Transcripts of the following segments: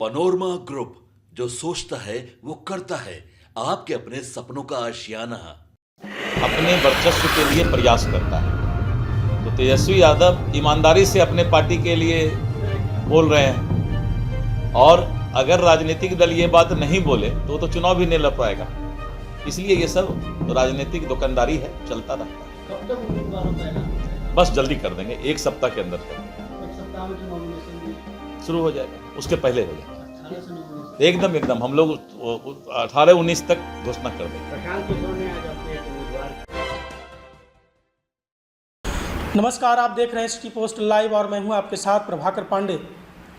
Panorama group, जो सोचता है वो करता है। आपके अपने सपनों का आशियाना अपने वर्चस्व के लिए प्रयास करता है। तो तेजस्वी यादव ईमानदारी से अपने पार्टी के लिए बोल रहे हैं, और अगर राजनीतिक दल ये बात नहीं बोले तो वो तो चुनाव भी नहीं लड़ पाएगा। इसलिए ये सब राजनीतिक दुकानदारी है, चलता रहता है। कब तक उम्मीदवारों का ऐलान हो जाएगा? बस जल्दी कर देंगे, एक सप्ताह के अंदर कर देंगे। एक सप्ताह में जो नॉमिनेशन भी शुरू हो जाएगा, उसके पहले हो जाएगा। 18 से नॉमिनेशन एकदम हम लोग 18-19 तक घोषणा कर देंगे। प्रशांत किशोर ने आज अपने एक उम्मीदवार। नमस्कार, आप देख रहे हैं सिटी पोस्ट लाइव और मैं हूं आपके साथ प्रभाकर पांडे।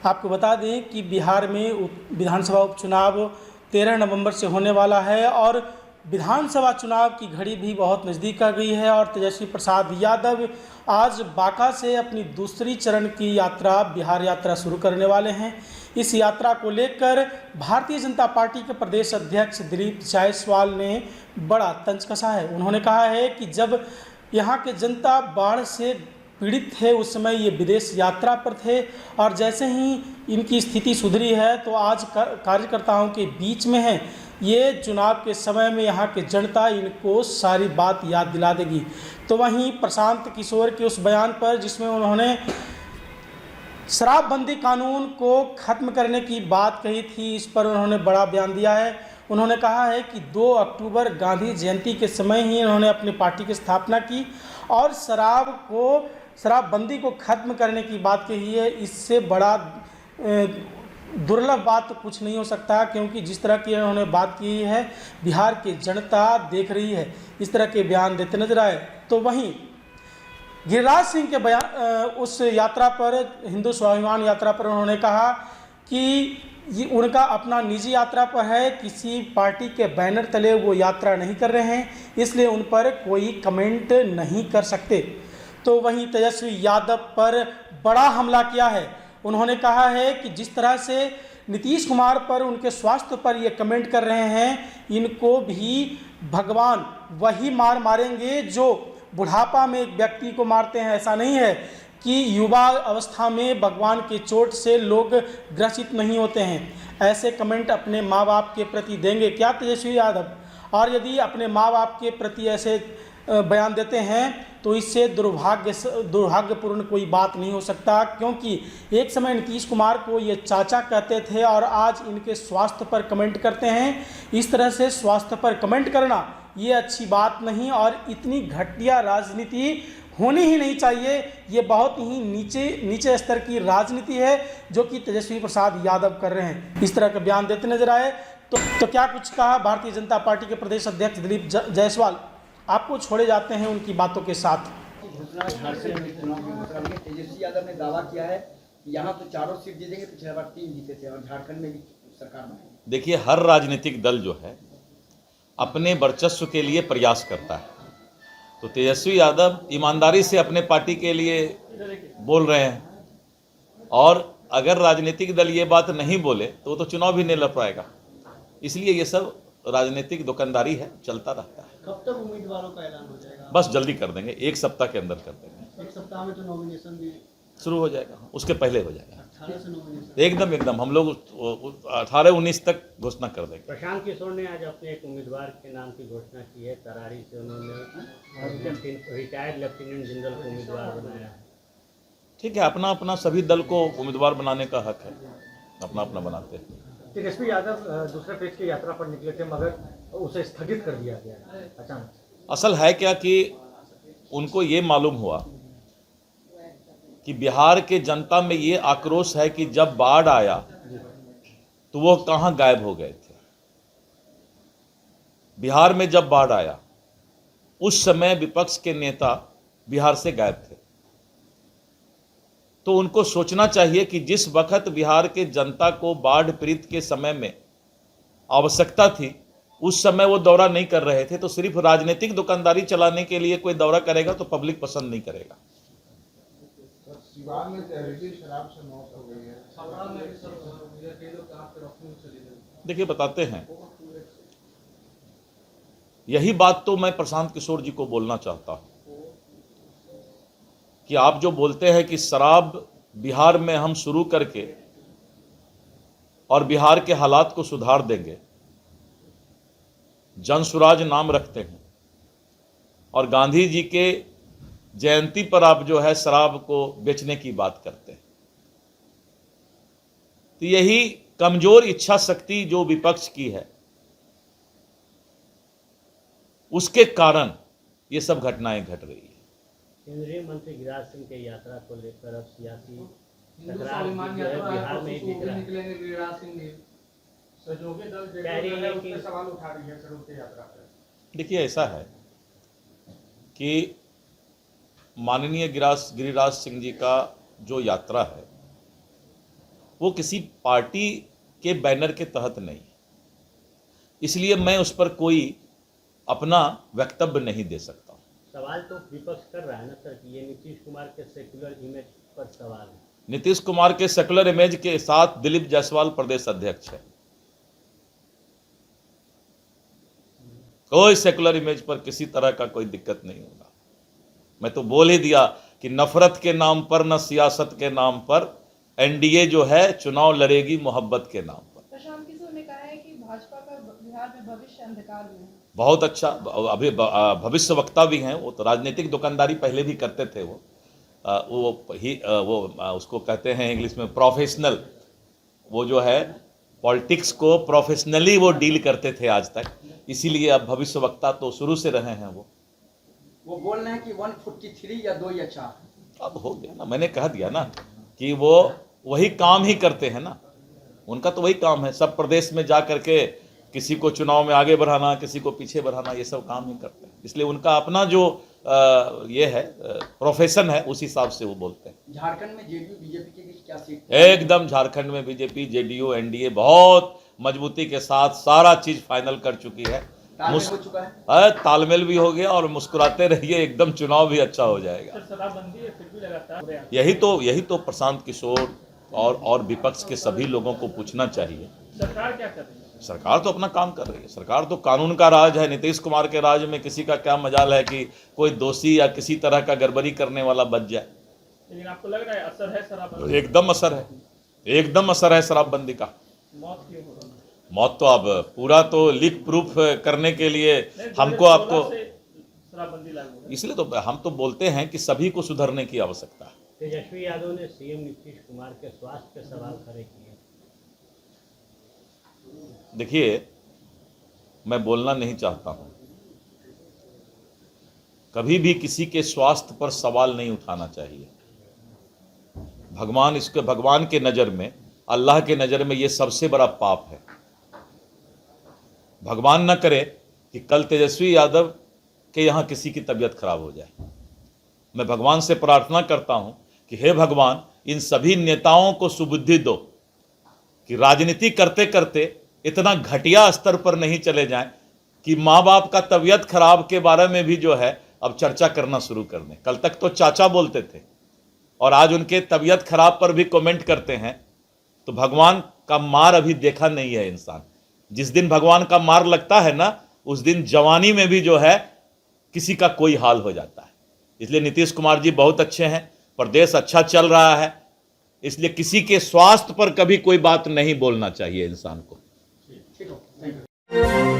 आपको बता दें कि बिहार में विधानसभा उपचुनाव 13 नवंबर से होने वाला है और विधानसभा चुनाव की घड़ी भी बहुत नज़दीक आ गई है और तेजस्वी प्रसाद यादव आज बांका से अपनी दूसरी चरण की यात्रा, बिहार यात्रा शुरू करने वाले हैं। इस यात्रा को लेकर भारतीय जनता पार्टी के प्रदेश अध्यक्ष दिलीप जायसवाल ने बड़ा तंज कसा है। उन्होंने कहा है कि जब यहाँ के जनता बाढ़ से पीड़ित थे उस समय ये विदेश यात्रा पर थे और जैसे ही इनकी स्थिति सुधरी है तो आज कार्यकर्ताओं के बीच में है। ये चुनाव के समय में यहाँ के जनता इनको सारी बात याद दिला देगी। तो वहीं प्रशांत किशोर के उस बयान पर जिसमें उन्होंने शराबबंदी कानून को ख़त्म करने की बात कही थी, इस पर उन्होंने बड़ा बयान दिया है। उन्होंने कहा है कि 2 अक्टूबर गांधी जयंती के समय ही उन्होंने अपनी पार्टी की स्थापना की और शराबबंदी को ख़त्म करने की बात कही है। इससे बड़ा दुर्लभ बात तो कुछ नहीं हो सकता, क्योंकि जिस तरह की उन्होंने बात की है बिहार की जनता देख रही है। इस तरह के बयान देते नजर आए। तो वहीं गिरिराज सिंह के बयान उस यात्रा पर, हिंदू स्वाभिमान यात्रा पर उन्होंने कहा कि ये उनका अपना निजी यात्रा पर है, किसी पार्टी के बैनर तले वो यात्रा नहीं कर रहे हैं, इसलिए उन पर कोई कमेंट नहीं कर सकते। तो वहीं तेजस्वी यादव पर बड़ा हमला किया है। उन्होंने कहा है कि जिस तरह से नीतीश कुमार पर, उनके स्वास्थ्य पर ये कमेंट कर रहे हैं, इनको भी भगवान वही मार मारेंगे जो बुढ़ापा में एक व्यक्ति को मारते हैं। ऐसा नहीं है कि युवा अवस्था में भगवान की चोट से लोग ग्रसित नहीं होते हैं। ऐसे कमेंट अपने माँ बाप के प्रति देंगे क्या तेजस्वी यादव? और यदि अपने माँ बाप के प्रति ऐसे बयान देते हैं तो इससे दुर्भाग्यपूर्ण कोई बात नहीं हो सकता, क्योंकि एक समय नीतीश कुमार को ये चाचा कहते थे और आज इनके स्वास्थ्य पर कमेंट करते हैं। इस तरह से स्वास्थ्य पर कमेंट करना ये अच्छी बात नहीं और इतनी घटिया राजनीति होनी ही नहीं चाहिए। ये बहुत ही नीचे स्तर की राजनीति है जो कि तेजस्वी प्रसाद यादव कर रहे हैं। इस तरह का बयान देते नजर आए। तो क्या कुछ कहा भारतीय जनता पार्टी के प्रदेश अध्यक्ष दिलीप जायसवाल। आपको छोड़े जाते हैं उनकी बातों के साथ। तेजस्वी यादव ने दावा किया है कि यहाँ तो 4 सीट जीतेंगे, पिछले बार 3 जीते थे और झारखंड में भी सरकार बनाएंगे। देखिए, हर राजनीतिक दल जो है अपने वर्चस्व के लिए प्रयास करता है। तो तेजस्वी यादव ईमानदारी से अपने पार्टी के लिए बोल रहे हैं, और अगर राजनीतिक दल ये बात नहीं बोले तो वो तो चुनाव भी नहीं लड़ पाएगा। इसलिए ये सब राजनीतिक दुकानदारी है, चलता रहता है। कब तक उम्मीदवारों का ऐलान हो जाएगा? बस जल्दी कर देंगे, एक सप्ताह के अंदर कर देंगे। एक सप्ताह में जो नॉमिनेशन भी शुरू हो जाएगा, उसके पहले हो जाएगा। 18 से नॉमिनेशन एकदम हम लोग 18-19 तक घोषणा कर देंगे। प्रशांत किशोर ने आज अपने एक उम्मीदवार के नाम की घोषणा की है। तरारी से उन्होंने रिटायर्ड लेफ्टिनेंट जनरल को उम्मीदवार बनाया है। ठीक है, अपना अपना सभी दल को उम्मीदवार बनाने का हक है, अपना अपना बनाते हैं। तेजस्वी यादव दूसरे फेज की यात्रा पर निकले थे मगर उसे स्थगित कर दिया गया अचानक। असल है क्या कि उनको ये मालूम हुआ कि बिहार के जनता में ये आक्रोश है कि जब बाढ़ आया तो वो कहाँ गायब हो गए थे। बिहार में जब बाढ़ आया उस समय विपक्ष के नेता बिहार से गायब थे। तो उनको सोचना चाहिए कि जिस वक्त बिहार के जनता को बाढ़ पीड़ित के समय में आवश्यकता थी, उस समय वो दौरा नहीं कर रहे थे। तो सिर्फ राजनीतिक दुकानदारी चलाने के लिए कोई दौरा करेगा तो पब्लिक पसंद नहीं करेगा। देखिए, बताते हैं, यही बात तो मैं प्रशांत किशोर जी को बोलना चाहता हूं कि आप जो बोलते हैं कि शराब बिहार में हम शुरू करके और बिहार के हालात को सुधार देंगे। जनसुराज नाम रखते हैं और गांधी जी के जयंती पर आप जो है शराब को बेचने की बात करते हैं। तो यही कमजोर इच्छा शक्ति जो विपक्ष की है, उसके कारण ये सब घटनाएं घट रही है। केंद्रीय मंत्री गिरिराज सिंह के यात्रा को लेकर अब सियासी टकराव जो है बिहार में ही दिख रहा है। कह रही है कि सवाल उठा रही है सरोते यात्रा पर। देखिए, ऐसा है कि माननीय गिरिराज सिंह जी का जो यात्रा है वो किसी पार्टी के बैनर के तहत नहीं, इसलिए मैं उस पर कोई अपना वक्तव्य नहीं दे सकता। सवाल तो विपक्ष कर रहा है ना सर कि ये नीतीश कुमार के सेक्युलर इमेज पर सवाल है। नीतीश कुमार के सेकुलर इमेज के साथ दिलीप जायसवाल प्रदेश अध्यक्ष है। कोई सेकुलर इमेज पर किसी तरह का कोई दिक्कत नहीं होगा। मैं तो बोल ही दिया कि नफरत के नाम पर, न सियासत के नाम पर एनडीए जो है चुनाव लड़ेगी मोहब्बत के नाम पर। प्रशांत किशोर ने कहा है कि भाजपा का बिहार में भविष्य अंधकार में है। बहुत अच्छा, अभी भविष्य वक्ता भी हैं। वो तो राजनीतिक दुकानदारी पहले भी करते थे। वो उसको कहते हैं इंग्लिश में प्रोफेशनल। वो जो है पॉलिटिक्स को प्रोफेशनली वो डील करते थे आज तक, इसीलिए अब भविष्य वक्ता तो शुरू से रहे हैं। वो बोल रहे हैं कि 143 या 2 या 4 अब हो गया ना, मैंने कह दिया ना कि वो वही काम ही करते हैं ना। उनका तो वही काम है, सब प्रदेश में जा करके किसी को चुनाव में आगे बढ़ाना, किसी को पीछे बढ़ाना, ये सब काम ही करते हैं। इसलिए उनका अपना जो ये है प्रोफेशन है, उस हिसाब से वो बोलते हैं। झारखंड में जेडीयू बीजेपी के बीच क्या सीट? एकदम झारखंड में बीजेपी जेडीयू एनडीए बहुत मजबूती के साथ सारा चीज फाइनल कर चुकी है। तालमेल हो चुका है? तालमेल भी हो गया और मुस्कुराते रहिए, एकदम चुनाव भी अच्छा हो जाएगा। शराबबंदी है फिर भी लगातार यही तो प्रशांत किशोर और विपक्ष के सभी लोगों को पूछना चाहिए। सरकार क्या कर रही है? सरकार तो अपना काम कर रही है। सरकार तो कानून का राज है। नीतीश कुमार के राज में किसी का क्या मजाल है कि कोई दोषी या किसी तरह का गड़बड़ी करने वाला बच जाए। लेकिन आपको लग रहा है असर है शराबबंदी? एकदम असर है, एकदम असर है शराबबंदी का। मौत क्यों हो रही है? मौत तो अब पूरा तो लीक प्रूफ करने के लिए हमको आपको, शराबबंदी लागू है, इसलिए तो हम तो बोलते हैं कि सभी को सुधरने की आवश्यकता है। तेजस्वी यादव ने सीएम नीतीश कुमार के स्वास्थ्य पे सवाल खड़े किए। देखिए, मैं बोलना नहीं चाहता हूं, कभी भी किसी के स्वास्थ्य पर सवाल नहीं उठाना चाहिए। भगवान के नज़र में, अल्लाह के नज़र में ये सबसे बड़ा पाप है। भगवान न करे कि कल तेजस्वी यादव के यहाँ किसी की तबीयत खराब हो जाए। मैं भगवान से प्रार्थना करता हूं कि हे भगवान, इन सभी नेताओं को सुबुद्धि दो कि राजनीति करते करते इतना घटिया स्तर पर नहीं चले जाएं कि माँ बाप का तबीयत खराब के बारे में भी जो है अब चर्चा करना शुरू कर दें। कल तक तो चाचा बोलते थे और आज उनके तबीयत खराब पर भी कमेंट करते हैं। तो भगवान का मार अभी देखा नहीं है इंसान। जिस दिन भगवान का मार लगता है ना, उस दिन जवानी में भी जो है किसी का कोई हाल हो जाता है। इसलिए नीतीश कुमार जी बहुत अच्छे हैं, प्रदेश अच्छा चल रहा है, इसलिए किसी के स्वास्थ्य पर कभी कोई बात नहीं बोलना चाहिए इंसान को। ठीक है।